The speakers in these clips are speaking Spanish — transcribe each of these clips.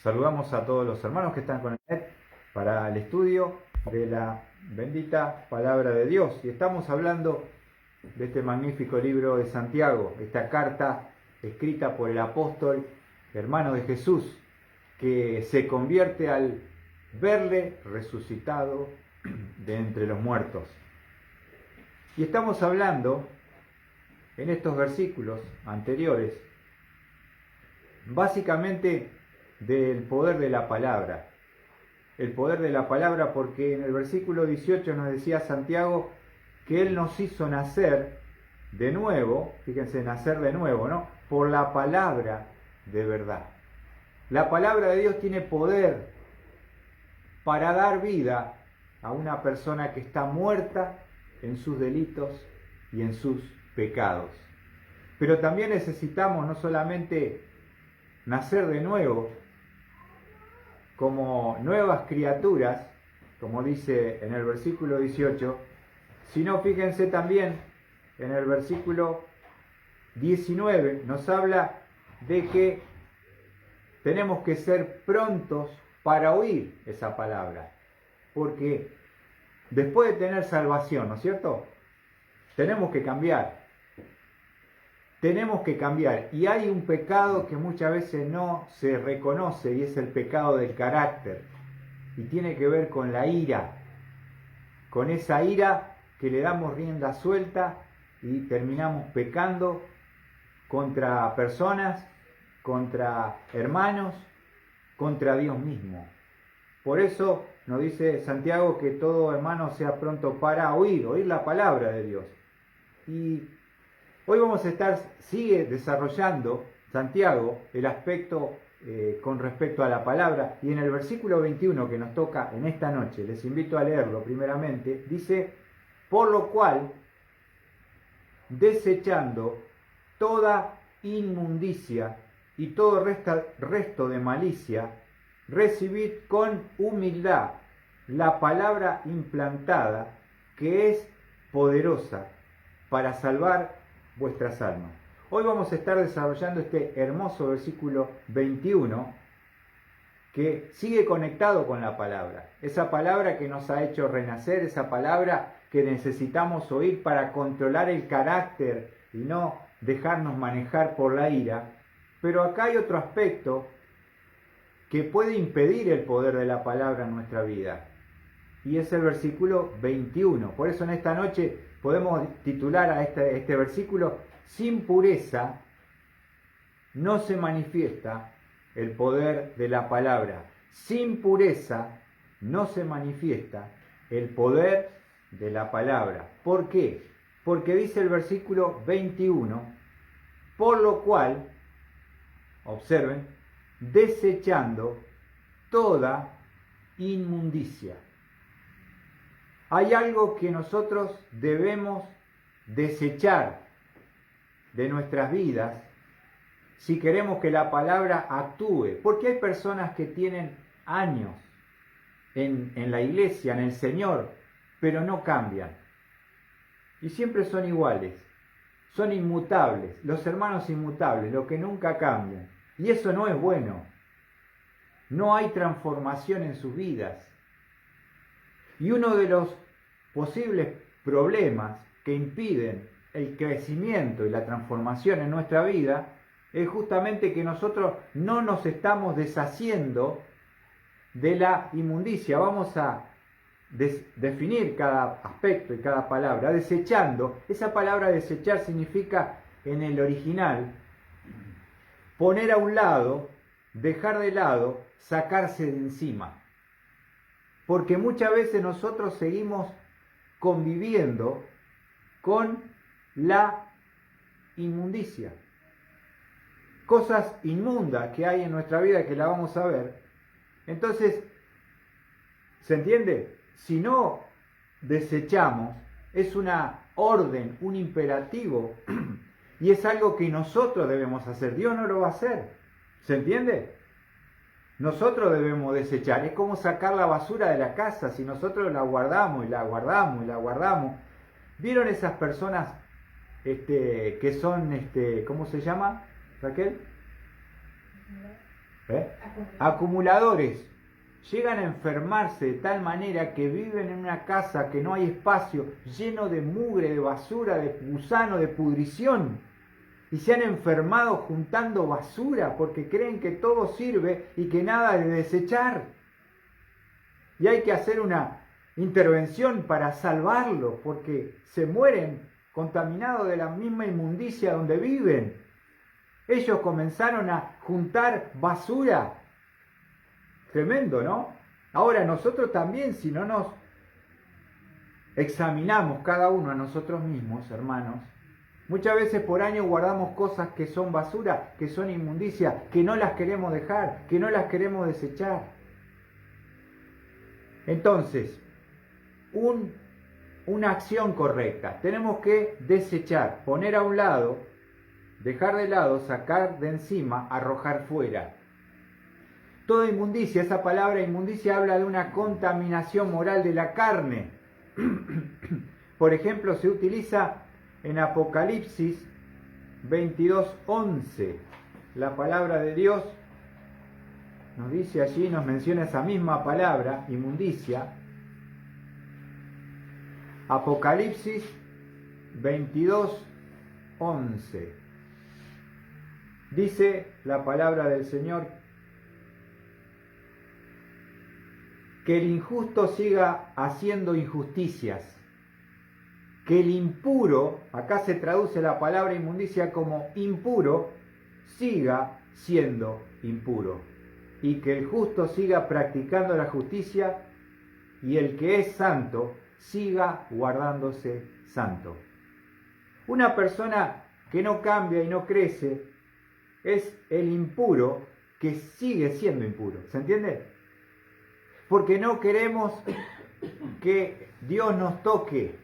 Saludamos a todos los hermanos que están con el para el estudio de la bendita palabra de Dios. Y estamos hablando de este magnífico libro de Santiago, esta carta escrita por el apóstol, hermano de Jesús, que se convierte al verle resucitado de entre los muertos. Y estamos hablando en estos versículos anteriores básicamente del poder de la palabra. El poder de la palabra, porque en el versículo 18 nos decía Santiago que Él nos hizo nacer de nuevo, fíjense, nacer de nuevo, ¿no? Por la palabra de verdad. La palabra de Dios tiene poder para dar vida a una persona que está muerta en sus delitos y en sus pecados. Pero también necesitamos no solamente nacer de nuevo, como nuevas criaturas, como dice en el versículo 18, sino fíjense también en el versículo 19, nos habla de que tenemos que ser prontos para oír esa palabra, porque después de tener salvación, ¿no es cierto? Tenemos que cambiar. Tenemos que cambiar, y hay un pecado que muchas veces no se reconoce, y es el pecado del carácter, y tiene que ver con la ira, con esa ira que le damos rienda suelta y terminamos pecando contra personas, contra hermanos, contra Dios mismo. Por eso nos dice Santiago que todo hermano sea pronto para oír la palabra de Dios. Y hoy vamos a estar, sigue desarrollando Santiago el aspecto con respecto a la palabra, y en el versículo 21 que nos toca en esta noche, les invito a leerlo primeramente, dice: por lo cual, desechando toda inmundicia y todo resto de malicia, recibid con humildad la palabra implantada, que es poderosa para salvar vuestras almas. Hoy vamos a estar desarrollando este hermoso versículo 21 que sigue conectado con la palabra. Esa palabra que nos ha hecho renacer, esa palabra que necesitamos oír para controlar el carácter y no dejarnos manejar por la ira. Pero acá hay otro aspecto que puede impedir el poder de la palabra en nuestra vida, y es el versículo 21. Por eso en esta noche podemos titular a este versículo: sin pureza no se manifiesta el poder de la palabra. Sin pureza no se manifiesta el poder de la palabra. ¿Por qué? Porque dice el versículo 21, por lo cual, observen, desechando toda inmundicia. Hay algo que nosotros debemos desechar de nuestras vidas si queremos que la palabra actúe. Porque hay personas que tienen años en la iglesia, en el Señor, pero no cambian. Y siempre son iguales, son inmutables, los hermanos inmutables, los que nunca cambian. Y eso no es bueno. No hay transformación en sus vidas. Y uno de los posibles problemas que impiden el crecimiento y la transformación en nuestra vida es justamente que nosotros no nos estamos deshaciendo de la inmundicia. Vamos a definir cada aspecto y cada palabra. Desechando, esa palabra desechar significa en el original poner a un lado, dejar de lado, sacarse de encima. Porque muchas veces nosotros seguimos conviviendo con la inmundicia. Cosas inmundas que hay en nuestra vida que la vamos a ver. Entonces, ¿se entiende? Si no desechamos, es una orden, un imperativo, y es algo que nosotros debemos hacer. Dios no lo va a hacer. ¿Se entiende? Nosotros debemos desechar. Es como sacar la basura de la casa. Si nosotros la guardamos y la guardamos y la guardamos. ¿Vieron esas personas que son, ¿cómo se llama, Raquel? ¿eh? Acumuladores. Llegan a enfermarse de tal manera que viven en una casa que no hay espacio, lleno de mugre, de basura, de gusano, de pudrición. Y se han enfermado juntando basura porque creen que todo sirve y que nada de desechar. Y hay que hacer una intervención para salvarlo porque se mueren contaminados de la misma inmundicia donde viven. Ellos comenzaron a juntar basura. Tremendo, ¿no? Ahora nosotros también, si no nos examinamos cada uno a nosotros mismos, hermanos, muchas veces por año guardamos cosas que son basura, que son inmundicia, que no las queremos dejar, que no las queremos desechar. Entonces, una acción correcta. Tenemos que desechar, poner a un lado, dejar de lado, sacar de encima, arrojar fuera. Toda inmundicia, esa palabra inmundicia habla de una contaminación moral de la carne. Por ejemplo, se utiliza en Apocalipsis 22:11. La palabra de Dios nos dice allí, nos menciona esa misma palabra, inmundicia. Apocalipsis 22:11. Dice la palabra del Señor: que el injusto siga haciendo injusticias, que el impuro, acá se traduce la palabra inmundicia como impuro, siga siendo impuro, y que el justo siga practicando la justicia, y el que es santo siga guardándose santo. Una persona que no cambia y no crece es el impuro que sigue siendo impuro. ¿Se entiende? Porque no queremos que Dios nos toque.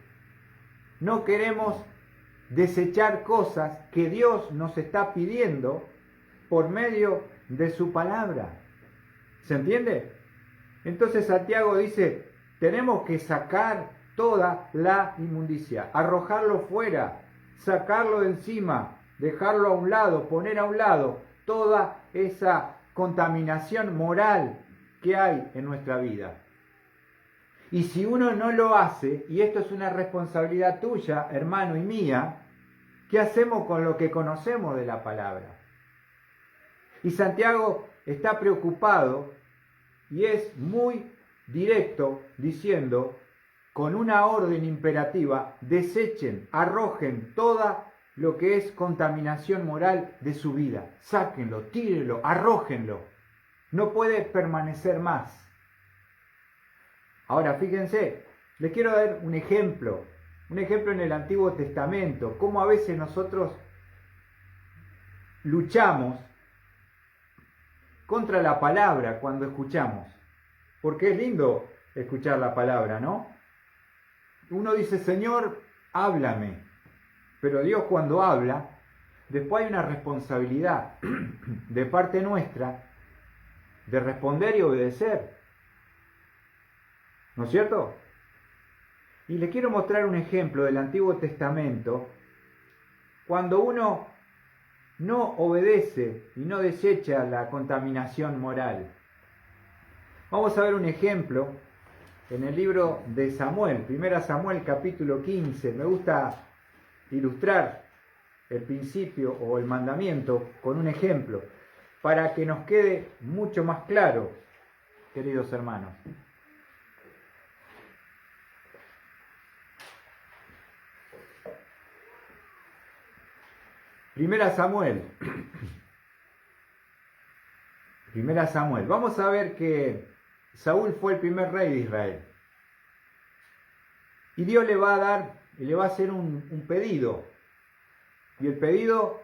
No queremos desechar cosas que Dios nos está pidiendo por medio de su palabra. ¿Se entiende? Entonces Santiago dice, tenemos que sacar toda la inmundicia, arrojarlo fuera, sacarlo de encima, dejarlo a un lado, poner a un lado toda esa contaminación moral que hay en nuestra vida. Y si uno no lo hace, y esto es una responsabilidad tuya, hermano, y mía, ¿qué hacemos con lo que conocemos de la palabra? Y Santiago está preocupado y es muy directo diciendo, con una orden imperativa, desechen, arrojen toda lo que es contaminación moral de su vida. Sáquenlo, tírenlo, arrójenlo. No puede permanecer más. Ahora, fíjense, les quiero dar un ejemplo en el Antiguo Testamento, cómo a veces nosotros luchamos contra la palabra cuando escuchamos, porque es lindo escuchar la palabra, ¿no? Uno dice, Señor, háblame, pero Dios cuando habla, después hay una responsabilidad de parte nuestra de responder y obedecer, ¿no es cierto? Y le quiero mostrar un ejemplo del Antiguo Testamento, cuando uno no obedece y no desecha la contaminación moral. Vamos a ver un ejemplo en el libro de Samuel, 1 Samuel capítulo 15. Me gusta ilustrar el principio o el mandamiento con un ejemplo, para que nos quede mucho más claro, queridos hermanos. Primera Samuel. Vamos a ver que Saúl fue el primer rey de Israel. Y Dios le va a dar, le va a hacer un pedido. Y el pedido,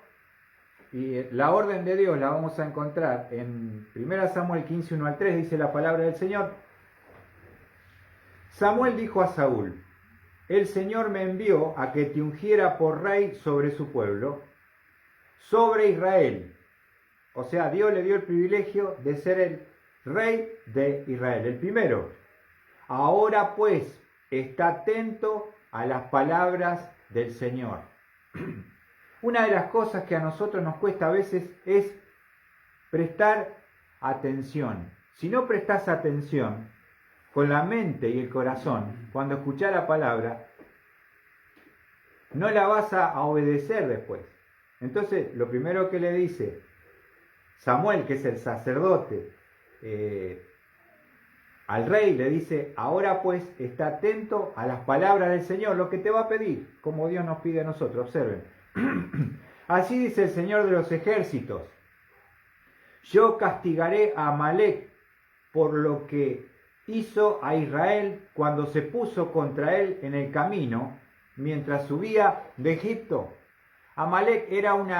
y la orden de Dios la vamos a encontrar en 1 Samuel 15, 1 al 3, dice la palabra del Señor. Samuel dijo a Saúl, el Señor me envió a que te ungiera por rey sobre su pueblo, sobre Israel. O sea, Dios le dio el privilegio de ser el rey de Israel, el primero. Ahora pues, está atento a las palabras del Señor. Una de las cosas que a nosotros nos cuesta a veces es prestar atención. Si no prestas atención con la mente y el corazón, cuando escuchás la palabra, no la vas a obedecer después. Entonces, lo primero que le dice Samuel, que es el sacerdote, al rey le dice: ahora pues está atento a las palabras del Señor, lo que te va a pedir, como Dios nos pide a nosotros. Observen. Así dice el Señor de los ejércitos: yo castigaré a Amalek por lo que hizo a Israel cuando se puso contra él en el camino mientras subía de Egipto. Amalek era un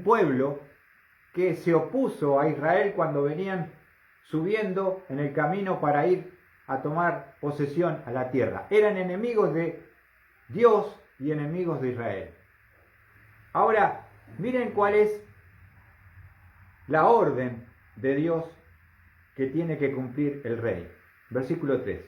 pueblo que se opuso a Israel cuando venían subiendo en el camino para ir a tomar posesión a la tierra. Eran enemigos de Dios y enemigos de Israel. Ahora, miren cuál es la orden de Dios que tiene que cumplir el rey. Versículo 3.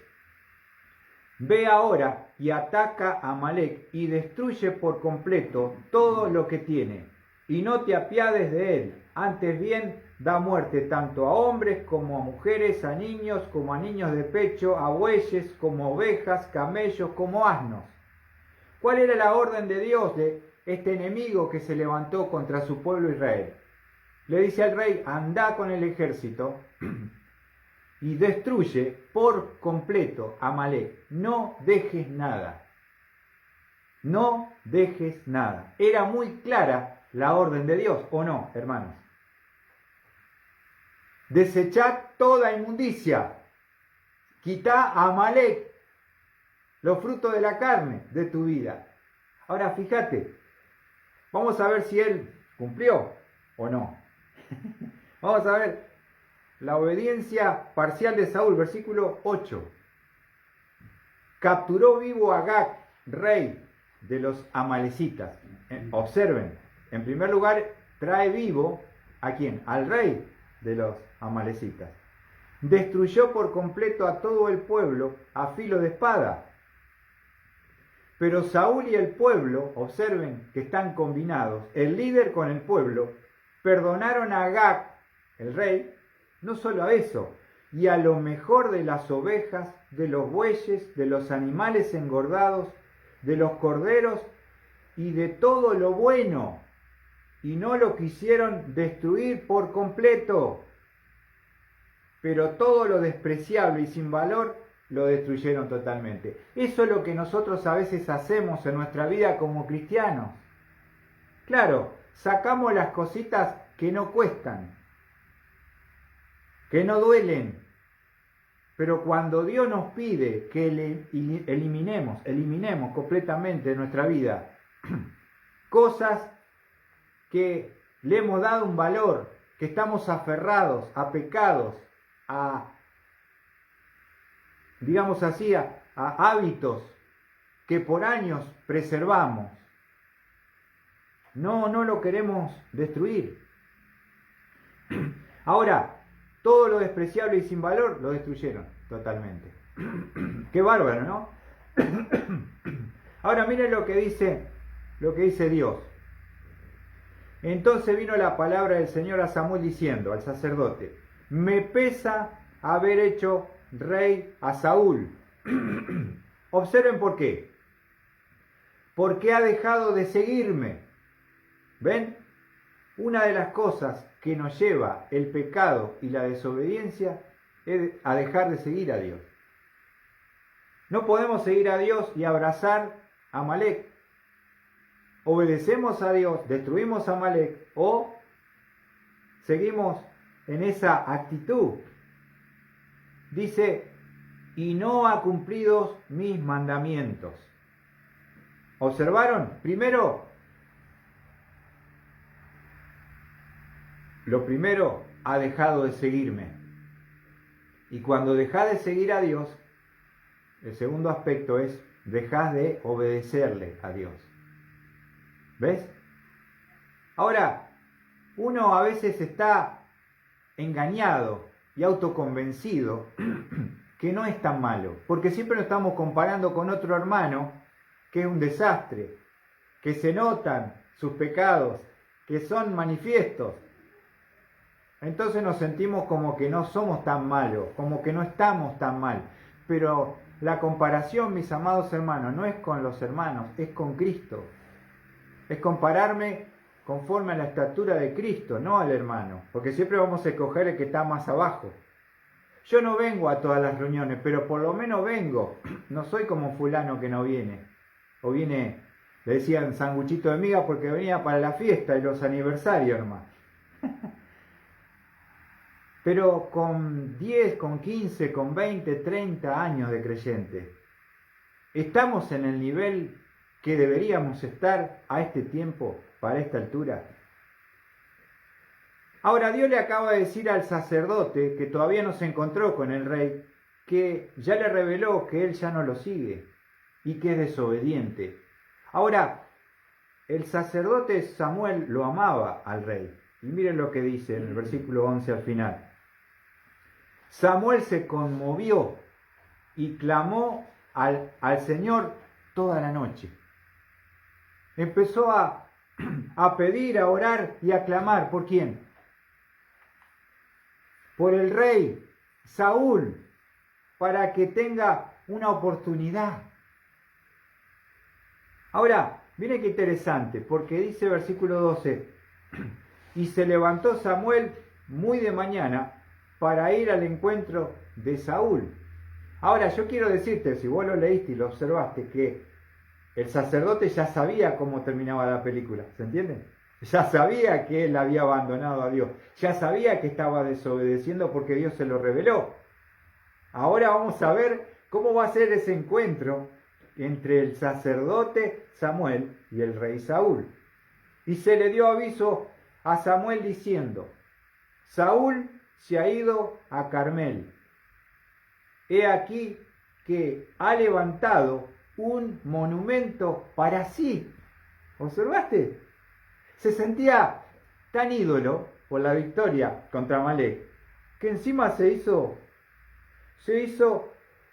Ve ahora y ataca a Amalek y destruye por completo todo lo que tiene, y no te apiades de él, antes bien da muerte tanto a hombres como a mujeres, a niños como a niños de pecho, a bueyes como a ovejas, camellos como asnos. ¿Cuál era la orden de Dios de este enemigo que se levantó contra su pueblo Israel? Le dice al rey: anda con el ejército y destruye por completo a Amalek. No dejes nada. No dejes nada. Era muy clara la orden de Dios, ¿o no, hermanos? Desechad toda inmundicia. Quitá a Amalek, los frutos de la carne de tu vida. Ahora fíjate, vamos a ver si él cumplió o no. Vamos a ver la obediencia parcial de Saúl, versículo 8. Capturó vivo a Agag, rey de los amalecitas. Observen, en primer lugar, trae vivo ¿a quién? Al rey de los amalecitas. Destruyó por completo a todo el pueblo a filo de espada. Pero Saúl y el pueblo, observen que están combinados, el líder con el pueblo, perdonaron a Agag, el rey, no solo a eso, y a lo mejor de las ovejas, de los bueyes, de los animales engordados, de los corderos y de todo lo bueno, y no lo quisieron destruir por completo, pero todo lo despreciable y sin valor lo destruyeron totalmente. Eso es lo que nosotros a veces hacemos en nuestra vida como cristianos. Claro, sacamos las cositas que no cuestan, que no duelen, pero cuando Dios nos pide que eliminemos completamente de nuestra vida cosas que le hemos dado un valor, que estamos aferrados a pecados, digamos así, a hábitos que por años preservamos, no lo queremos destruir. Ahora, todo lo despreciable y sin valor lo destruyeron totalmente. Qué bárbaro, ¿no? Ahora miren lo que dice Dios. Entonces vino la palabra del Señor a Samuel diciendo, al sacerdote: me pesa haber hecho rey a Saúl. Observen por qué. Porque ha dejado de seguirme. ¿Ven? Una de las cosas que nos lleva el pecado y la desobediencia es a dejar de seguir a Dios. No podemos seguir a Dios y abrazar a Amalek. Obedecemos a Dios, destruimos a Amalek, o seguimos en esa actitud. Dice: y no ha cumplido mis mandamientos. ¿Observaron? Primero, lo primero, ha dejado de seguirme. Y cuando dejas de seguir a Dios, el segundo aspecto es: dejas de obedecerle a Dios. ¿Ves? Ahora, uno a veces está engañado y autoconvencido que no es tan malo, porque siempre nos estamos comparando con otro hermano que es un desastre, que se notan sus pecados, que son manifiestos. Entonces nos sentimos como que no somos tan malos, como que no estamos tan mal. Pero la comparación, mis amados hermanos, no es con los hermanos, es con Cristo. Es compararme conforme a la estatura de Cristo, no al hermano. Porque siempre vamos a escoger el que está más abajo. Yo no vengo a todas las reuniones, pero por lo menos vengo. No soy como fulano que no viene. O viene, le decían sanguchito de miga porque venía para la fiesta y los aniversarios hermano. Pero con 10, con 15, con 20, 30 años de creyente, ¿estamos en el nivel que deberíamos estar a este tiempo, para esta altura? Ahora Dios le acaba de decir al sacerdote, que todavía no se encontró con el rey, que ya le reveló que él ya no lo sigue y que es desobediente. Ahora, el sacerdote Samuel lo amaba al rey. Y miren lo que dice en el versículo 11 al final. Samuel se conmovió y clamó al Señor toda la noche. Empezó a pedir, a orar y a clamar. ¿Por quién? Por el rey Saúl, para que tenga una oportunidad. Ahora, miren qué interesante, porque dice versículo 12, y se levantó Samuel muy de mañana para ir al encuentro de Saúl. Ahora, yo quiero decirte, si vos lo leíste y lo observaste, que el sacerdote ya sabía cómo terminaba la película, ¿se entiende? Ya sabía que él había abandonado a Dios, ya sabía que estaba desobedeciendo porque Dios se lo reveló. Ahora vamos a ver cómo va a ser ese encuentro entre el sacerdote Samuel y el rey Saúl. Y se le dio aviso a Samuel diciendo, Saúl se ha ido a Carmel. He aquí que ha levantado un monumento para sí. ¿Observaste? Se sentía tan ídolo por la victoria contra Amalek que encima se hizo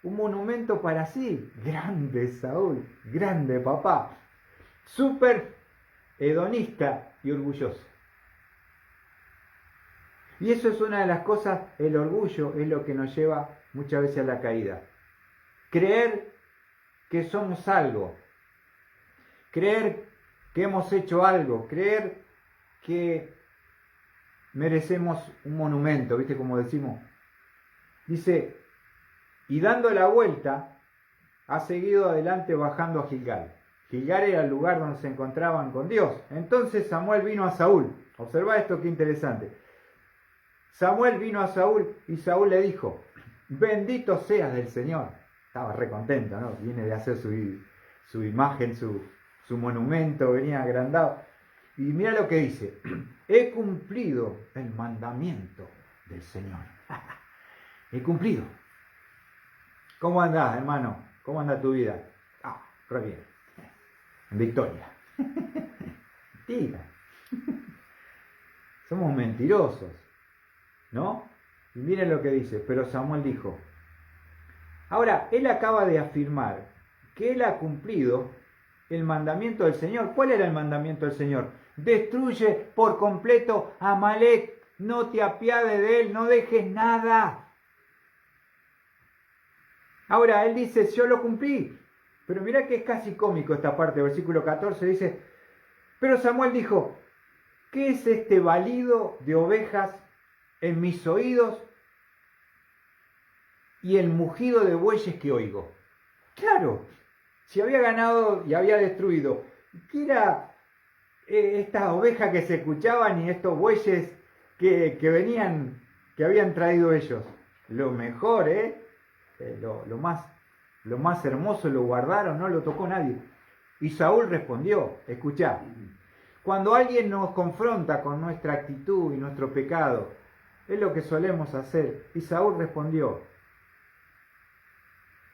un monumento para sí. Grande Saúl, grande papá, súper hedonista y orgulloso. Y eso es una de las cosas, el orgullo es lo que nos lleva muchas veces a la caída. Creer que somos algo, creer que hemos hecho algo, creer que merecemos un monumento, ¿viste cómo decimos? Dice, y dando la vuelta, ha seguido adelante bajando a Gilgal. Gilgal era el lugar donde se encontraban con Dios. Entonces Samuel vino a Saúl. Observa esto, qué interesante. Samuel vino a Saúl y Saúl le dijo, bendito seas del Señor. Estaba recontento, ¿no? Viene de hacer su imagen, su monumento, venía agrandado. Y mira lo que dice, he cumplido el mandamiento del Señor. He cumplido. ¿Cómo andás, hermano? ¿Cómo anda tu vida? Re bien. En victoria. Mentira. Somos mentirosos, ¿no? Y miren lo que dice, pero Samuel dijo. Ahora, él acaba de afirmar que él ha cumplido el mandamiento del Señor. ¿Cuál era el mandamiento del Señor? Destruye por completo a Amalek, no te apiades de él, no dejes nada. Ahora, él dice, yo lo cumplí. Pero mirá que es casi cómico esta parte, versículo 14 dice, pero Samuel dijo, ¿qué es este balido de ovejas en mis oídos y el mugido de bueyes que oigo? Claro, si había ganado y había destruido, ¿qué era estas ovejas que se escuchaban y estos bueyes que venían, que habían traído ellos? Lo mejor, lo más hermoso lo guardaron, no lo tocó nadie. Y Saúl respondió, escuchá, cuando alguien nos confronta con nuestra actitud y nuestro pecado, es lo que solemos hacer. Y Saúl respondió,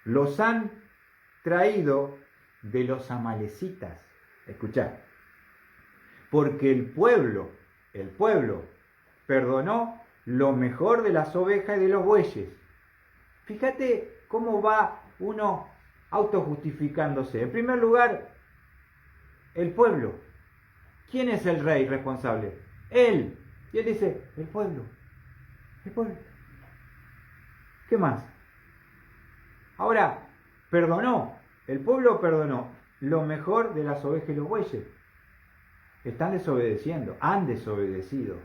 los han traído de los amalecitas. Escuchá, porque el pueblo perdonó lo mejor de las ovejas y de los bueyes. Fíjate cómo va uno autojustificándose. En primer lugar, el pueblo. ¿Quién es el rey responsable? Él. Y él dice, el pueblo. El pueblo. ¿Qué más? Ahora, perdonó. El pueblo perdonó lo mejor de las ovejas y los bueyes. Están desobedeciendo, han desobedecido.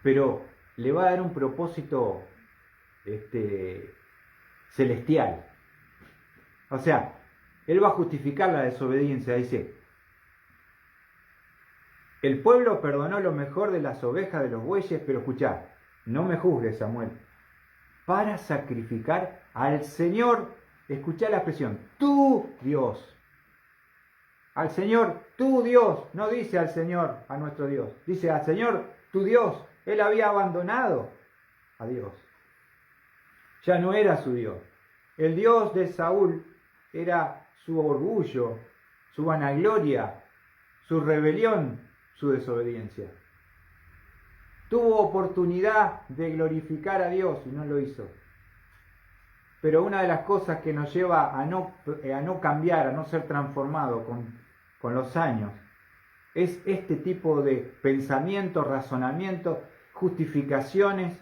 Pero le va a dar un propósito celestial. O sea, él va a justificar la desobediencia. Dice, el pueblo perdonó lo mejor de las ovejas, de los bueyes, pero escuchá, no me juzgues, Samuel, para sacrificar al Señor, escuchá la expresión, tu Dios. Al Señor, tu Dios, no dice al Señor, a nuestro Dios, dice al Señor, tu Dios. Él había abandonado a Dios. Ya no era su Dios. El Dios de Saúl era su orgullo, su vanagloria, su rebelión, su desobediencia. Tuvo oportunidad de glorificar a Dios y no lo hizo. Pero una de las cosas que nos lleva a no cambiar, a no ser transformado con los años, es este tipo de pensamiento, razonamiento, justificaciones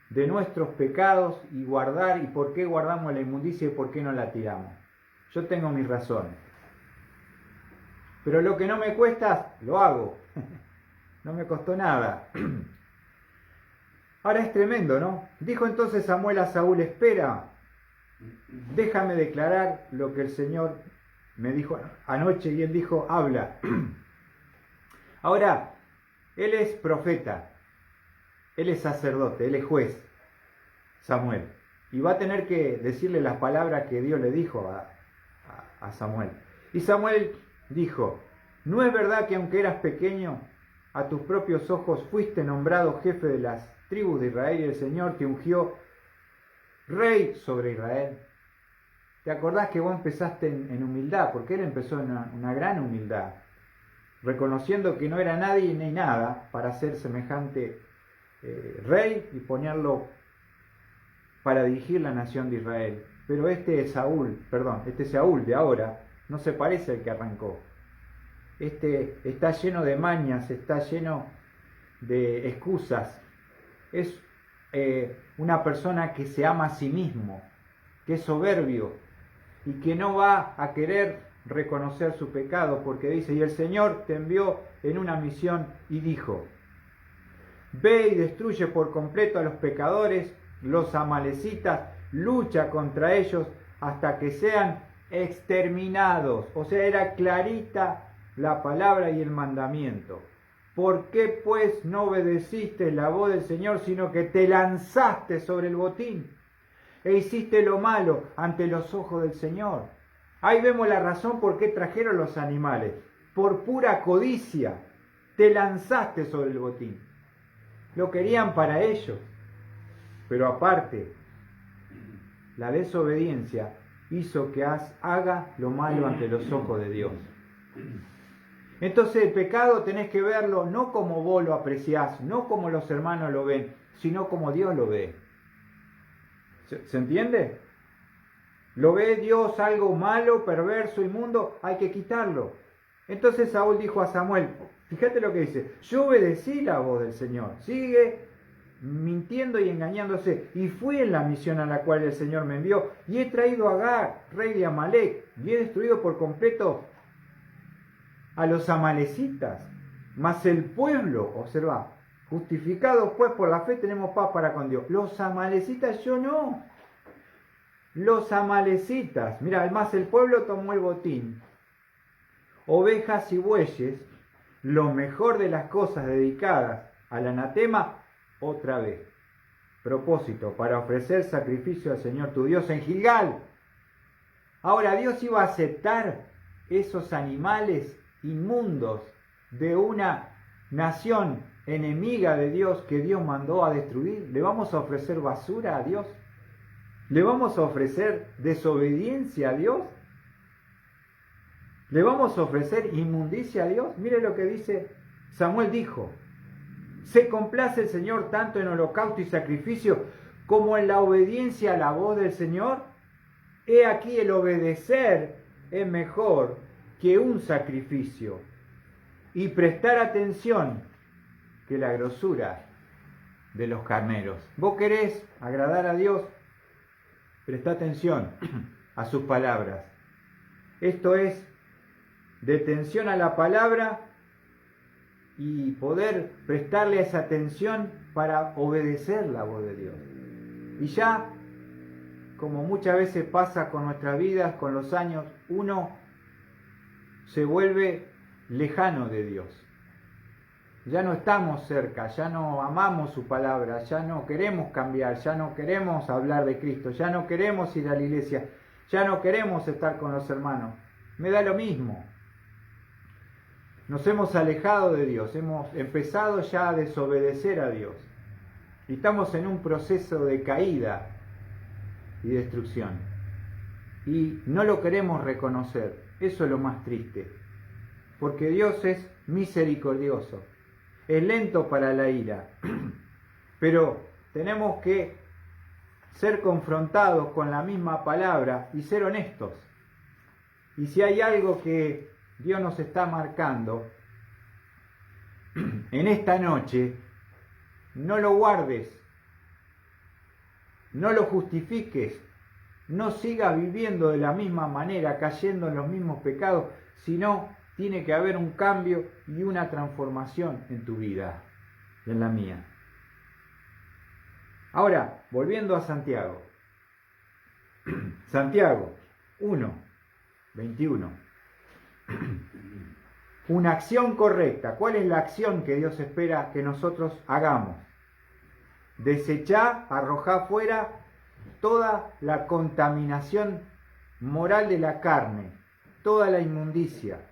de nuestros pecados y guardar, y por qué guardamos la inmundicia y por qué no la tiramos. Yo tengo mis razones. Pero lo que no me cuesta, lo hago. No me costó nada. Ahora es tremendo, ¿no? Dijo entonces Samuel a Saúl, espera, déjame declarar lo que el Señor me dijo anoche, y él dijo, habla. Ahora, él es profeta, él es sacerdote, él es juez, Samuel, y va a tener que decirle las palabras que Dios le dijo a Samuel. Y Samuel dijo, ¿no es verdad que aunque eras pequeño, a tus propios ojos fuiste nombrado jefe de las tribus de Israel y el Señor te ungió rey sobre Israel? ¿Te acordás que vos empezaste en humildad? Porque él empezó en una gran humildad, reconociendo que no era nadie ni nada para ser semejante rey y ponerlo para dirigir la nación de Israel. Pero este Saúl de ahora no se parece al que arrancó. Está lleno de mañas, está lleno de excusas. Es una persona que se ama a sí mismo, que es soberbio y que no va a querer reconocer su pecado, porque dice, y el Señor te envió en una misión y dijo, ve y destruye por completo a los pecadores, los amalecitas, lucha contra ellos hasta que sean exterminados. O sea, era clarita la palabra y el mandamiento. ¿Por qué pues no obedeciste la voz del Señor, sino que te lanzaste sobre el botín e hiciste lo malo ante los ojos del Señor? Ahí vemos la razón por qué trajeron los animales. Por pura codicia te lanzaste sobre el botín. Lo querían para ellos. Pero aparte, la desobediencia hizo que haga lo malo ante los ojos de Dios. Entonces el pecado tenés que verlo no como vos lo apreciás, no como los hermanos lo ven, sino como Dios lo ve. ¿Se entiende? Lo ve Dios algo malo, perverso, inmundo, hay que quitarlo. Entonces Saúl dijo a Samuel, fíjate lo que dice, yo obedecí la voz del Señor, sigue mintiendo y engañándose, y fui en la misión a la cual el Señor me envió, y he traído a Agag, rey de Amalec, y he destruido por completo a los amalecitas, mas el pueblo, observa, justificados pues por la fe tenemos paz para con Dios. Los amalecitas yo no. Los amalecitas, mira, además el pueblo tomó el botín, ovejas y bueyes, lo mejor de las cosas dedicadas al anatema, otra vez. Propósito, para ofrecer sacrificio al Señor tu Dios en Gilgal. Ahora, Dios iba a aceptar esos animales inmundos de una nación enemiga de Dios que Dios mandó a destruir. ¿Le vamos a ofrecer basura a Dios? ¿Le vamos a ofrecer desobediencia a Dios? ¿Le vamos a ofrecer inmundicia a Dios? Mire lo que dice Samuel, dijo, se complace el Señor tanto en holocausto y sacrificio como en la obediencia a la voz del Señor. He aquí el obedecer es mejor que un sacrificio y prestar atención que la grosura de los carneros. Vos querés agradar a Dios, presta atención a sus palabras. Esto es detención a la palabra y poder prestarle esa atención para obedecer la voz de Dios. Y ya, como muchas veces pasa con nuestras vidas, con los años, uno se vuelve lejano de Dios. Ya no estamos cerca, ya no amamos su palabra, ya no queremos cambiar, ya no queremos hablar de Cristo, ya no queremos ir a la iglesia, ya no queremos estar con los hermanos. Me da lo mismo. Nos hemos alejado de Dios, hemos empezado ya a desobedecer a Dios. Y estamos en un proceso de caída y destrucción. Y no lo queremos reconocer. Eso es lo más triste. Porque Dios es misericordioso. Es lento para la ira. Pero tenemos que ser confrontados con la misma palabra y ser honestos. Y si hay algo que Dios nos está marcando en esta noche, no lo guardes, no lo justifiques, no sigas viviendo de la misma manera, cayendo en los mismos pecados, sino tiene que haber un cambio y una transformación en tu vida y en la mía. Ahora, volviendo a Santiago. Santiago 1:21. Una acción correcta. ¿Cuál es la acción que Dios espera que nosotros hagamos? Desechar, arrojar fuera toda la contaminación moral de la carne, toda la inmundicia.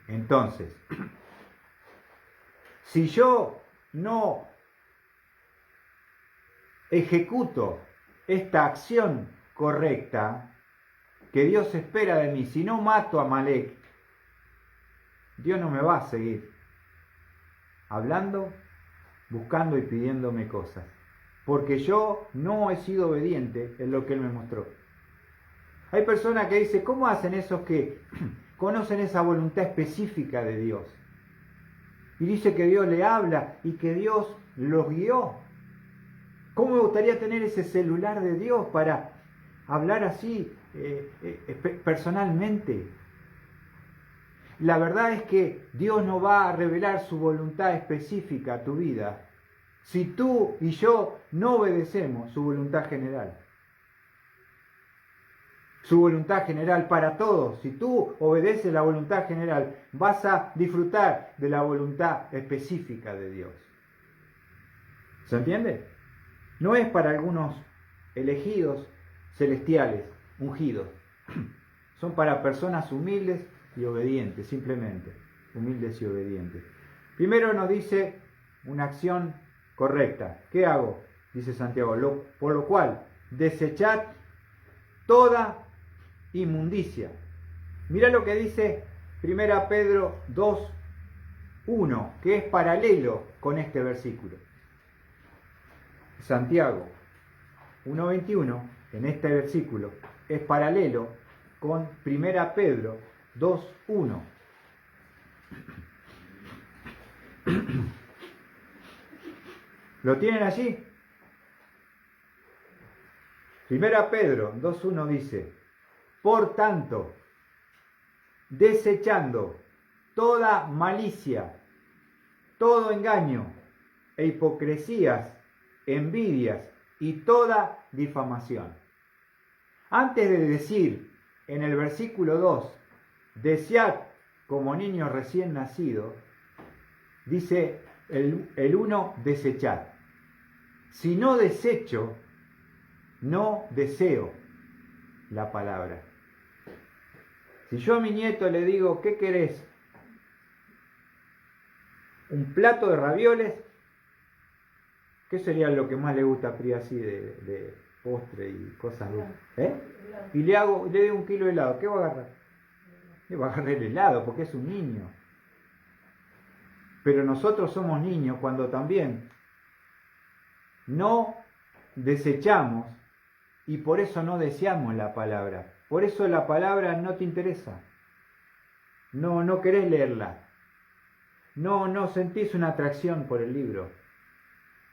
Entonces, si yo no ejecuto esta acción correcta que Dios espera de mí, si no mato a Amalek, Dios no me va a seguir hablando, buscando y pidiéndome cosas, porque yo no he sido obediente en lo que Él me mostró. Hay personas que dicen, ¿cómo hacen esos que conocen esa voluntad específica de Dios? Y dice que Dios le habla y que Dios los guió. ¿Cómo me gustaría tener ese celular de Dios para hablar así personalmente? La verdad es que Dios no va a revelar su voluntad específica a tu vida si tú y yo no obedecemos su voluntad general. Su voluntad general para todos. Si tú obedeces la voluntad general, vas a disfrutar de la voluntad específica de Dios. ¿Se entiende? No es para algunos elegidos celestiales, ungidos. Son para personas humildes y obedientes, simplemente. Humildes y obedientes. Primero nos dice una acción correcta. ¿Qué hago? Dice Santiago. Por lo cual, desechad toda inmundicia. Mira lo que dice 1 Pedro 2:1, que es paralelo con este versículo. Santiago 1:21, en este versículo, es paralelo con 1 Pedro 2:1. ¿Lo tienen allí? 1 Pedro 2:1 dice, por tanto, desechando toda malicia, todo engaño e hipocresías, envidias y toda difamación. Antes de decir en el versículo 2, desead como niños recién nacidos, dice el 1, desechad. Si no desecho, no deseo la palabra. Si yo a mi nieto le digo, ¿qué querés? ¿Un plato de ravioles? ¿Qué sería lo que más le gusta a Pri así de postre y cosas dulces? Y le doy 1 kilo de helado, ¿qué va a agarrar? Le va a agarrar el helado porque es un niño. Pero nosotros somos niños cuando también no desechamos y por eso no deseamos la palabra. Por eso la palabra no te interesa. No querés leerla. No sentís una atracción por el libro.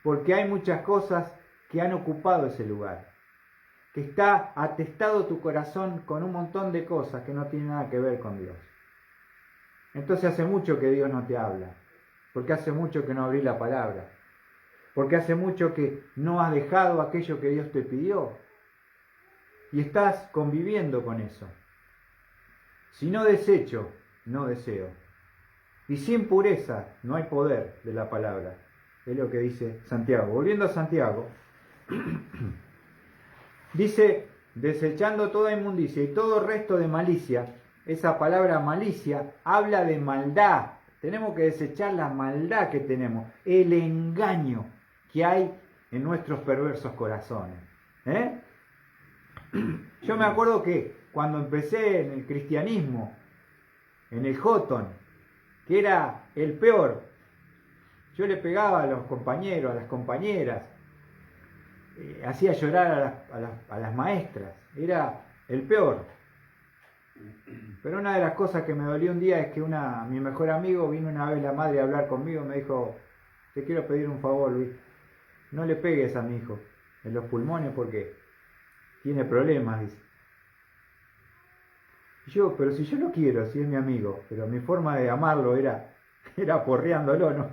porque hay muchas cosas que han ocupado ese lugar, que está atestado tu corazón con un montón de cosas que no tienen nada que ver con Dios. Entonces hace mucho que Dios no te habla, porque hace mucho que no abrí la palabra, porque hace mucho que no has dejado aquello que Dios te pidió y estás conviviendo con eso. Si no desecho, no deseo. Y sin pureza no hay poder de la palabra. Es lo que dice Santiago. Volviendo a Santiago, dice, desechando toda inmundicia y todo resto de malicia. Esa palabra malicia habla de maldad. Tenemos que desechar la maldad que tenemos, el engaño que hay en nuestros perversos corazones. Yo me acuerdo que cuando empecé en el cristianismo, en el Houghton, que era el peor, yo le pegaba a los compañeros, a las compañeras, hacía llorar a las maestras, era el peor. Pero una de las cosas que me dolió un día es que mi mejor amigo vino una vez la madre a hablar conmigo y me dijo, te quiero pedir un favor, Luis, no le pegues a mi hijo en los pulmones porque tiene problemas, dice. Y yo, pero si yo lo quiero, si es mi amigo, pero mi forma de amarlo era porreándolo, ¿no?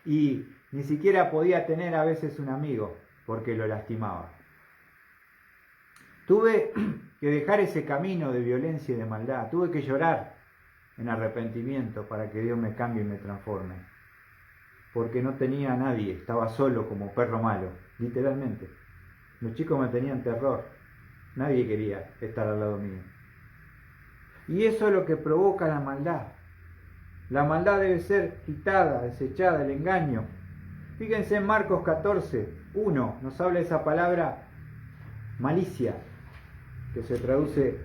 Y ni siquiera podía tener a veces un amigo porque lo lastimaba. Tuve que dejar ese camino de violencia y de maldad, tuve que llorar en arrepentimiento para que Dios me cambie y me transforme. Porque no tenía a nadie, estaba solo como perro malo, literalmente. Los chicos me tenían terror, nadie quería estar al lado mío. Y eso es lo que provoca la maldad. La maldad debe ser quitada, desechada, el engaño. Fíjense en Marcos 14:1, nos habla esa palabra malicia, que se traduce,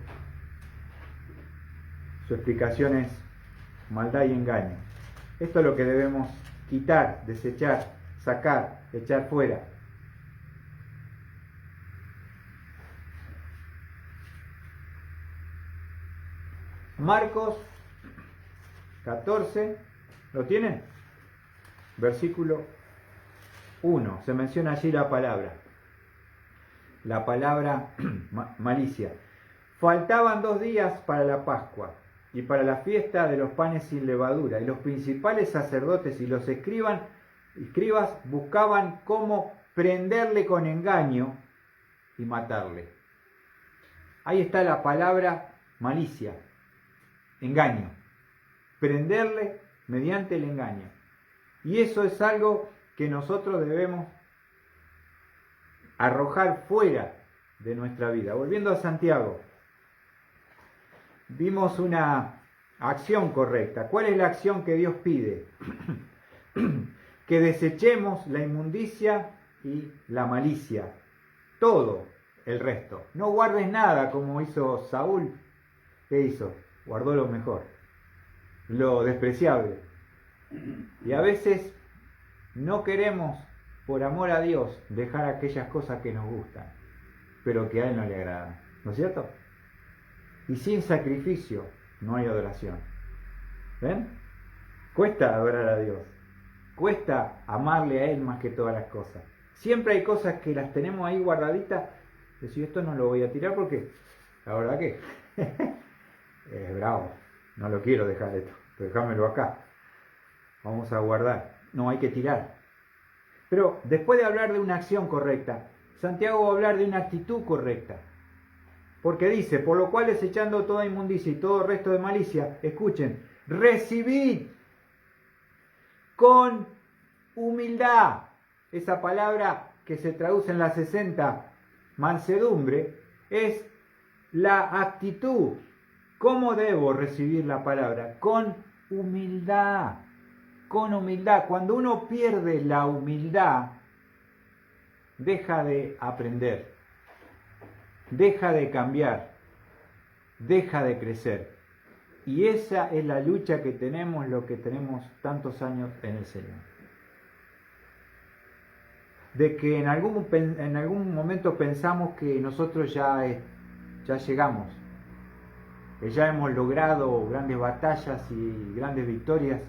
su explicación es maldad y engaño. Esto es lo que debemos quitar, desechar, sacar, echar fuera. Marcos 14, ¿lo tienen? Versículo 1, se menciona allí la palabra malicia. Faltaban 2 días para la Pascua y para la fiesta de los panes sin levadura, y los principales sacerdotes y los escribas buscaban cómo prenderle con engaño y matarle. Ahí está la palabra malicia, engaño, prenderle mediante el engaño. Y eso es algo que nosotros debemos arrojar fuera de nuestra vida. Volviendo a Santiago, vimos una acción correcta. ¿Cuál es la acción que Dios pide? Que desechemos la inmundicia y la malicia, todo el resto. No guardes nada como hizo Saúl. ¿Qué hizo? Guardó lo mejor, lo despreciable. Y a veces no queremos, por amor a Dios, dejar aquellas cosas que nos gustan, pero que a Él no le agradan, ¿no es cierto? Y sin sacrificio no hay adoración. ¿Ven? Cuesta adorar a Dios, cuesta amarle a Él más que todas las cosas. Siempre hay cosas que las tenemos ahí guardaditas, decir, esto no lo voy a tirar porque la verdad que es bravo, no lo quiero dejar esto, pero déjamelo acá, vamos a guardar. No, hay que tirar. Pero después de hablar de una acción correcta, Santiago va a hablar de una actitud correcta. Porque dice, por lo cual desechando toda inmundicia y todo resto de malicia, escuchen, recibid con humildad. Esa palabra que se traduce en la 60, mansedumbre, es la actitud. ¿Cómo debo recibir la palabra? Con humildad. Con humildad. Cuando uno pierde la humildad, deja de aprender, deja de cambiar, deja de crecer. Y esa es la lucha que tenemos, lo que tenemos tantos años en el Señor. De que en algún momento pensamos que nosotros ya llegamos, que ya hemos logrado grandes batallas y grandes victorias,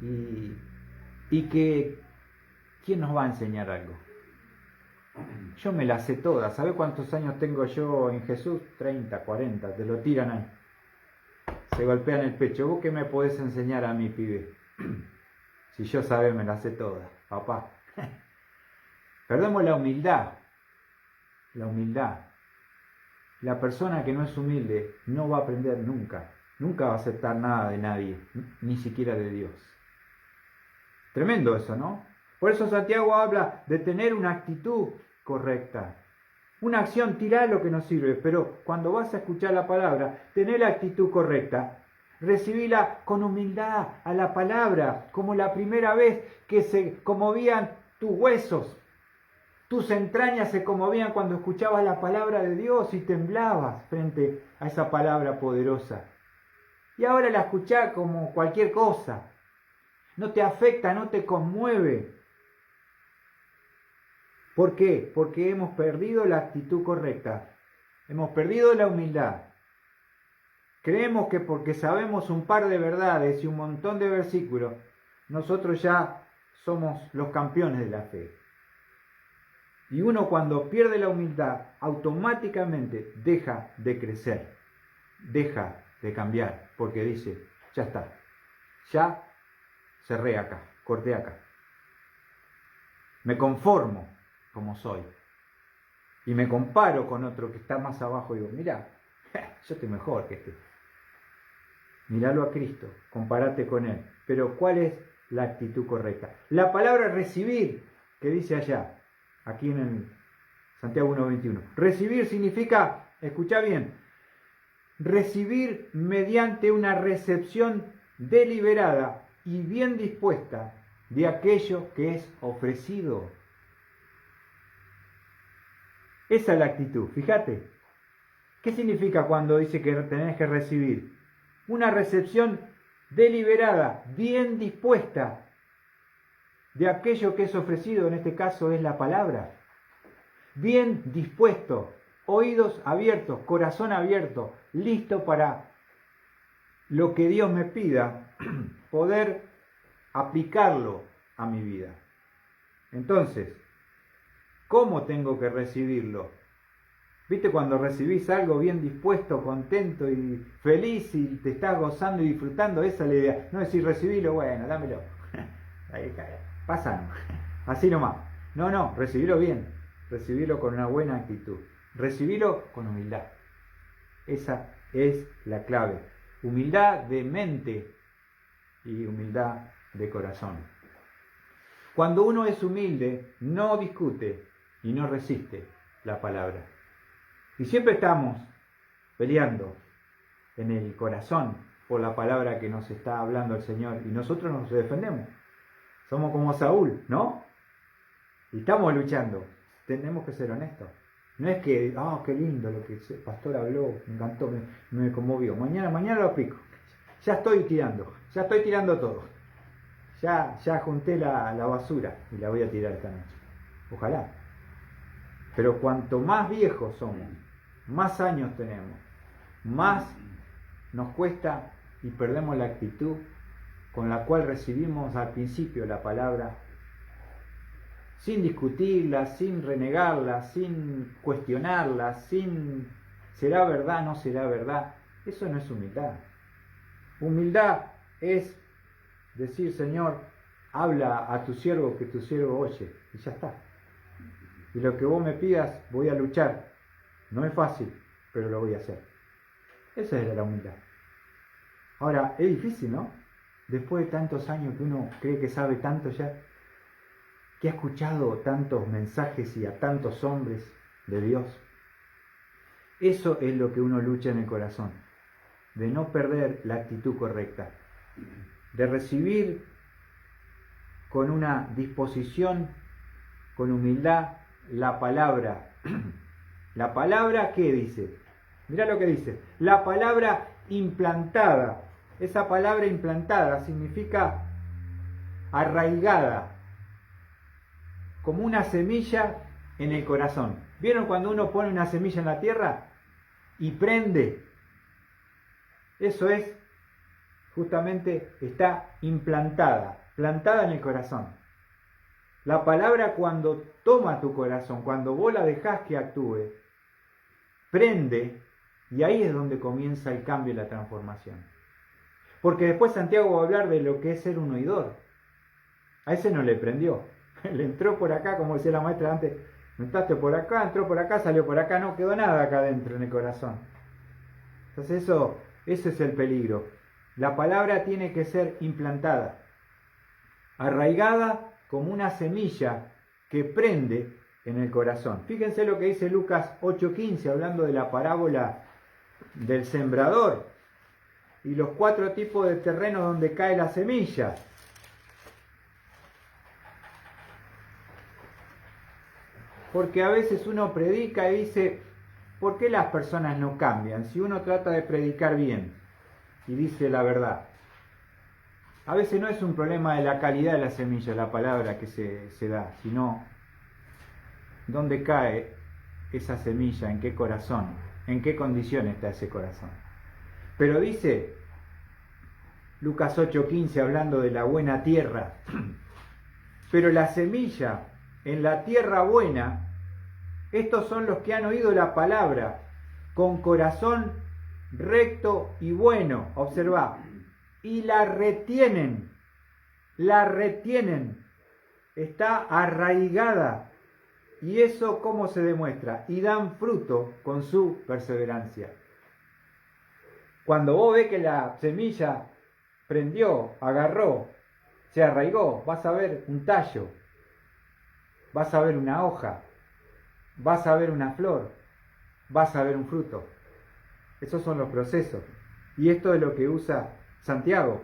y que ¿quién nos va a enseñar algo? Yo me la sé toda. ¿Sabe cuántos años tengo yo en Jesús? 30, 40, te lo tiran ahí. Se golpean el pecho. ¿Vos qué me podés enseñar a mí, pibe? Si yo sabe, me la sé toda, papá. Perdemos la humildad. La humildad. La persona que no es humilde no va a aprender nunca. Nunca va a aceptar nada de nadie, ni siquiera de Dios. Tremendo eso, ¿no? Por eso Santiago habla de tener una actitud correcta. Una acción, tirá lo que no sirve, pero cuando vas a escuchar la palabra, tener la actitud correcta. Recibíla con humildad a la palabra, como la primera vez que se conmovían tus huesos. Tus entrañas se conmovían cuando escuchabas la palabra de Dios y temblabas frente a esa palabra poderosa. Y ahora la escuchás como cualquier cosa. No te afecta, no te conmueve. ¿Por qué? Porque hemos perdido la actitud correcta. Hemos perdido la humildad. Creemos que porque sabemos un par de verdades y un montón de versículos, nosotros ya somos los campeones de la fe. Y uno cuando pierde la humildad, automáticamente deja de crecer, deja de cambiar, porque dice, ya está, ya cerré acá, corté acá. Me conformo como soy. Y me comparo con otro que está más abajo y digo, mirá, yo estoy mejor que este. Míralo a Cristo, compárate con Él. Pero ¿cuál es la actitud correcta? La palabra recibir, que dice allá, aquí en el Santiago 1:21. Recibir significa, escucha bien, recibir mediante una recepción deliberada y bien dispuesta de aquello que es ofrecido. Esa es la actitud, fíjate. ¿Qué significa cuando dice que tenés que recibir? Una recepción deliberada, bien dispuesta de aquello que es ofrecido, en este caso es la palabra. Bien dispuesto, oídos abiertos, corazón abierto, listo para lo que Dios me pida, poder aplicarlo a mi vida. Entonces, ¿cómo tengo que recibirlo? ¿Viste cuando recibís algo bien dispuesto, contento y feliz y te estás gozando y disfrutando? Esa es la idea. No decir recibilo, bueno, dámelo. Ahí cae. Pásalo. Así nomás. No, recibilo bien. Recibilo con una buena actitud. Recibilo con humildad. Esa es la clave. Humildad de mente y humildad de corazón. Cuando uno es humilde, no discute y no resiste la palabra. Y siempre estamos peleando en el corazón por la palabra que nos está hablando el Señor y nosotros nos defendemos. Somos como Saúl, ¿no? Y estamos luchando. Tenemos que ser honestos. No es que, qué lindo lo que el pastor habló, me encantó, me conmovió. Mañana lo aplico. Ya estoy tirando todo. Ya junté la basura y la voy a tirar esta noche. Ojalá. Pero cuanto más viejos somos, más años tenemos, más nos cuesta y perdemos la actitud con la cual recibimos al principio la palabra, sin discutirla, sin renegarla, sin cuestionarla, sin ¿será verdad, no será verdad? Eso no es humildad. Humildad es decir, Señor, habla a tu siervo que tu siervo oye, y ya está. Y lo que vos me pidas, voy a luchar. No es fácil, pero lo voy a hacer. Esa es la humildad. Ahora, es difícil, ¿no? Después de tantos años que uno cree que sabe tanto ya, que ha escuchado tantos mensajes y a tantos hombres de Dios. Eso es lo que uno lucha en el corazón, de no perder la actitud correcta, de recibir con una disposición, con humildad, la palabra. ¿La palabra qué dice? Mirá lo que dice. La palabra implantada. Esa palabra implantada significa arraigada, como una semilla en el corazón. ¿Vieron cuando uno pone una semilla en la tierra y prende? Eso es, justamente, está implantada, plantada en el corazón. La palabra cuando toma tu corazón, cuando vos la dejás que actúe, prende, y ahí es donde comienza el cambio y la transformación. Porque después Santiago va a hablar de lo que es ser un oidor. A ese no le prendió. Le entró por acá, como decía la maestra antes, entraste por acá, entró por acá, salió por acá, no quedó nada acá adentro en el corazón. Entonces ese es el peligro. La palabra tiene que ser implantada, arraigada como una semilla que prende en el corazón. Fíjense lo que dice Lucas 8:15, hablando de la parábola del sembrador y los 4 tipos de terreno donde cae la semilla. Porque a veces uno predica y dice, ¿por qué las personas no cambian? Si uno trata de predicar bien y dice la verdad. A veces no es un problema de la calidad de la semilla, la palabra que se da, sino dónde cae esa semilla, en qué corazón, en qué condición está ese corazón. Pero dice Lucas 8:15, hablando de la buena tierra, pero la semilla en la tierra buena, estos son los que han oído la palabra con corazón recto y bueno, observa, y la retienen, está arraigada. ¿Y eso cómo se demuestra? Y dan fruto con su perseverancia. Cuando vos ves que la semilla prendió, agarró, se arraigó, vas a ver un tallo, vas a ver una hoja, vas a ver una flor, vas a ver un fruto. Esos son los procesos. Y esto es lo que usa Santiago.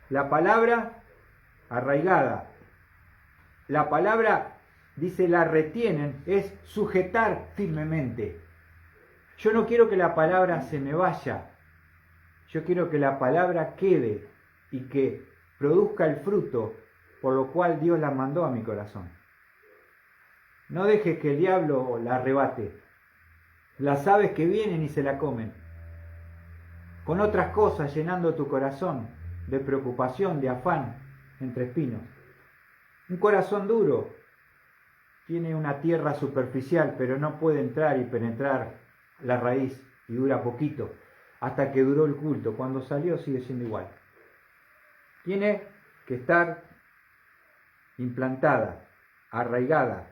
La palabra arraigada. La palabra, dice, la retienen, es sujetar firmemente. Yo no quiero que la palabra se me vaya. Yo quiero que la palabra quede y que produzca el fruto por lo cual Dios la mandó a mi corazón. No dejes que el diablo la arrebate. Las aves que vienen y se la comen. Con otras cosas llenando tu corazón de preocupación, de afán, entre espinos. Un corazón duro tiene una tierra superficial, pero no puede entrar y penetrar la raíz y dura poquito, hasta que duró el culto. Cuando salió sigue siendo igual. Tiene que estar implantada, arraigada,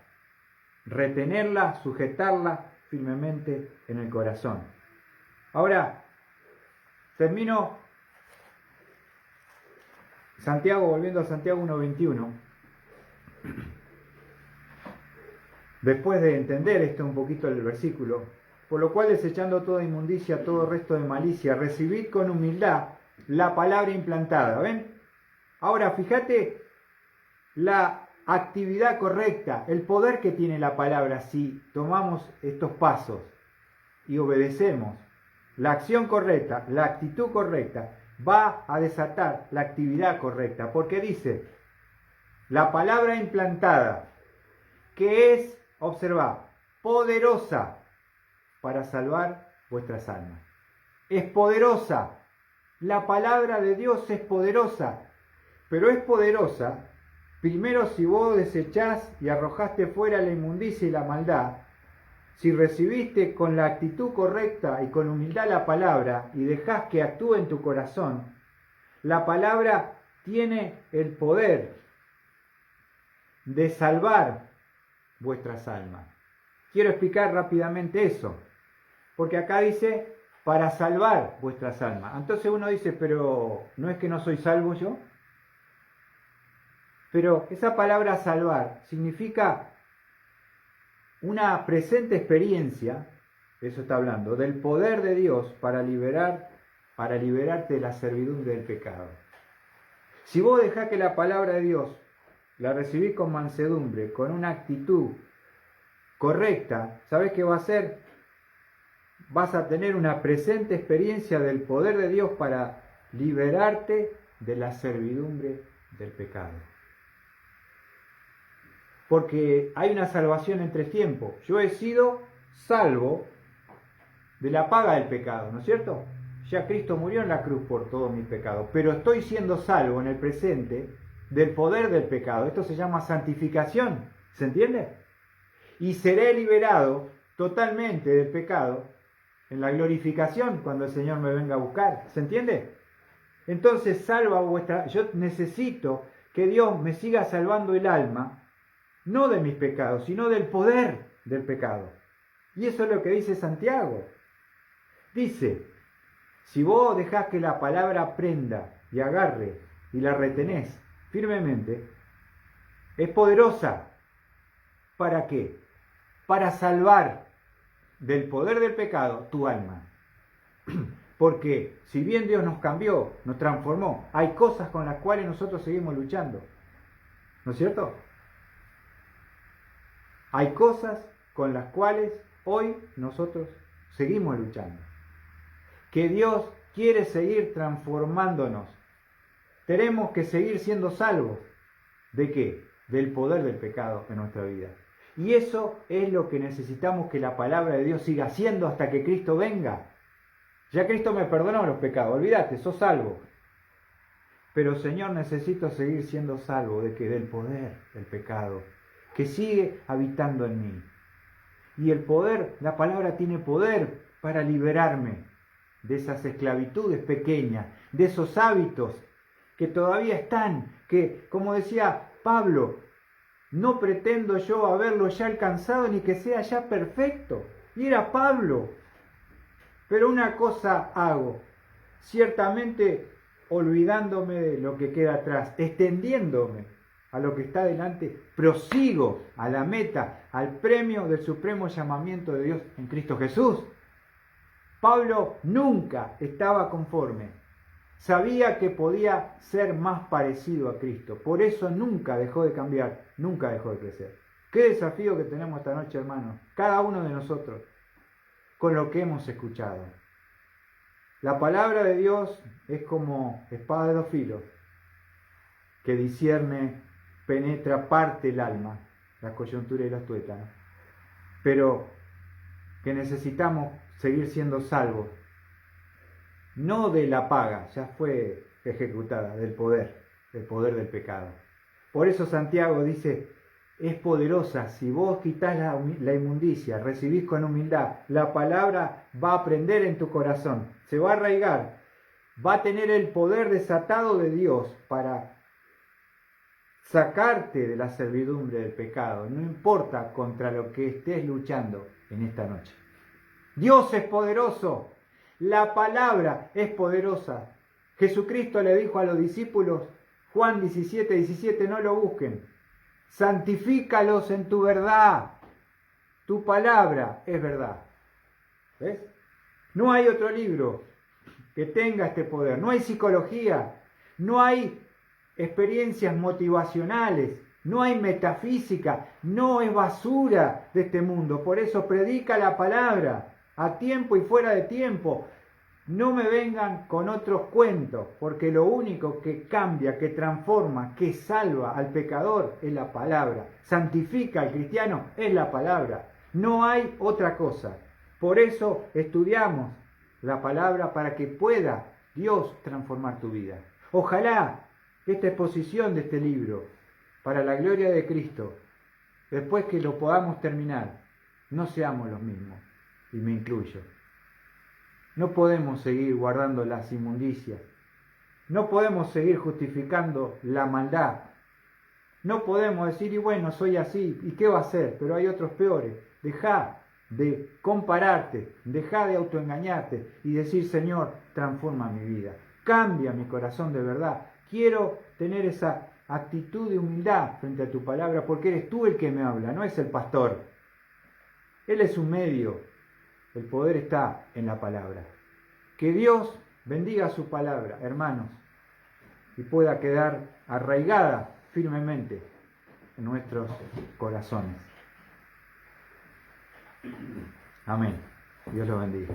retenerla, sujetarla firmemente en el corazón. Ahora, termino Santiago, volviendo a Santiago 1:21. Después de entender esto un poquito el versículo, por lo cual desechando toda inmundicia, todo resto de malicia, recibid con humildad la palabra implantada. ¿Ven? Ahora, fíjate la actividad correcta, el poder que tiene la palabra si tomamos estos pasos y obedecemos. La acción correcta, la actitud correcta, va a desatar la actividad correcta, porque dice, la palabra implantada, que es, observa, poderosa para salvar vuestras almas. Es poderosa. La palabra de Dios es poderosa, pero es poderosa primero si vos desechás y arrojaste fuera la inmundicia y la maldad, si recibiste con la actitud correcta y con humildad la palabra y dejás que actúe en tu corazón, la palabra tiene el poder de salvar vuestras almas. Quiero explicar rápidamente eso, porque acá dice para salvar vuestras almas. Entonces uno dice, pero ¿no es que no soy salvo yo? Pero esa palabra salvar significa una presente experiencia, eso está hablando, del poder de Dios para liberarte de la servidumbre del pecado. Si vos dejás que la palabra de Dios la recibís con mansedumbre, con una actitud correcta, ¿sabés qué va a hacer? Vas a tener una presente experiencia del poder de Dios para liberarte de la servidumbre del pecado. Porque hay una salvación en 3 tiempos. Yo he sido salvo de la paga del pecado, ¿no es cierto? Ya Cristo murió en la cruz por todos mis pecados, pero estoy siendo salvo en el presente del poder del pecado. Esto se llama santificación, ¿se entiende? Y seré liberado totalmente del pecado en la glorificación cuando el Señor me venga a buscar, ¿se entiende? Entonces yo necesito que Dios me siga salvando el alma, no de mis pecados, sino del poder del pecado. Y eso es lo que dice Santiago. Dice, si vos dejás que la palabra prenda y agarre y la retenés firmemente, es poderosa. ¿Para qué? Para salvar del poder del pecado tu alma. Porque si bien Dios nos cambió, nos transformó, hay cosas con las cuales nosotros seguimos luchando. ¿No es cierto? Hay cosas con las cuales hoy nosotros seguimos luchando. Que Dios quiere seguir transformándonos. Tenemos que seguir siendo salvos. ¿De qué? Del poder del pecado en nuestra vida. Y eso es lo que necesitamos que la palabra de Dios siga haciendo hasta que Cristo venga. Ya Cristo me perdonó los pecados, olvídate, sos salvo. Pero Señor, necesito seguir siendo salvo de que del poder del pecado, que sigue habitando en mí. Y el poder, la palabra tiene poder para liberarme de esas esclavitudes pequeñas, de esos hábitos que todavía están, que, como decía Pablo, no pretendo yo haberlo ya alcanzado ni que sea ya perfecto. Y era Pablo. Pero una cosa hago, ciertamente olvidándome de lo que queda atrás, extendiéndome a lo que está delante, prosigo a la meta, al premio del supremo llamamiento de Dios en Cristo Jesús. Pablo nunca estaba conforme, sabía que podía ser más parecido a Cristo, por eso nunca dejó de cambiar, nunca dejó de crecer. Qué desafío que tenemos esta noche, hermanos, cada uno de nosotros, con lo que hemos escuchado. La palabra de Dios es como espada de dos filos, que discierne, penetra, parte el alma, las coyunturas y los tuétanos, pero que necesitamos seguir siendo salvos, no de la paga, ya fue ejecutada, del poder del pecado. Por eso Santiago dice, es poderosa, si vos quitas la inmundicia, recibís con humildad, la palabra va a prender en tu corazón, se va a arraigar, va a tener el poder desatado de Dios para sacarte de la servidumbre del pecado, no importa contra lo que estés luchando en esta noche. Dios es poderoso, la palabra es poderosa. Jesucristo le dijo a los discípulos, Juan 17:17, no lo busquen, santifícalos en tu verdad, tu palabra es verdad. ¿Ves? No hay otro libro que tenga este poder, no hay psicología, no hay experiencias motivacionales, no hay metafísica, no es basura de este mundo. Por eso predica la palabra a tiempo y fuera de tiempo. No me vengan con otros cuentos, porque lo único que cambia, que transforma, que salva al pecador es la palabra. Santifica al cristiano es la palabra. No hay otra cosa. Por eso estudiamos la palabra para que pueda Dios transformar tu vida. Ojalá esta exposición de este libro, para la gloria de Cristo, después que lo podamos terminar, no seamos los mismos, y me incluyo. No podemos seguir guardando las inmundicias, no podemos seguir justificando la maldad, no podemos decir, y bueno, soy así, ¿y qué va a hacer? Pero hay otros peores. Deja de compararte, deja de autoengañarte y decir, Señor, transforma mi vida, cambia mi corazón de verdad. Quiero tener esa actitud de humildad frente a tu palabra, porque eres tú el que me habla, no es el pastor. Él es un medio, el poder está en la palabra. Que Dios bendiga su palabra, hermanos, y pueda quedar arraigada firmemente en nuestros corazones. Amén. Dios los bendiga.